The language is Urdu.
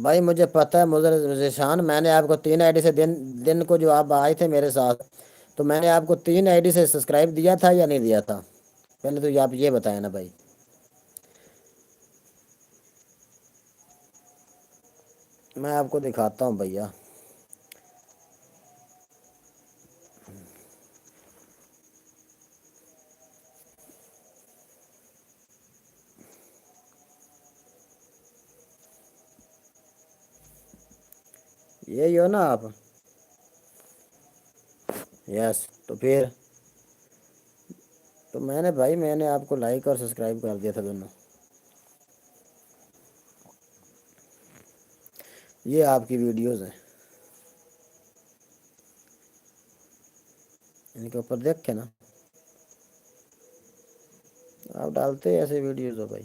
بھائی مجھے پتہ ہے مضر ذیشان، میں نے آپ کو 3 آئی ڈی سے دن کو جو آپ آئے تھے میرے ساتھ، تو میں نے آپ کو 3 آئی ڈی سے سبسکرائب دیا تھا یا نہیں دیا تھا؟ پہلے تو آپ یہ بتائیں نا بھائی۔ میں آپ کو دکھاتا ہوں بھیا۔ یہی ہو نا آپ؟ یس، تو پھر تو میں نے بھائی، میں نے آپ کو لائک اور سبسکرائب کر دیا تھا دونوں۔ یہ آپ کی ویڈیوز ہیں، ان کے اوپر دیکھ کے نا آپ ڈالتے ہیں ایسے ویڈیوز ہو بھائی۔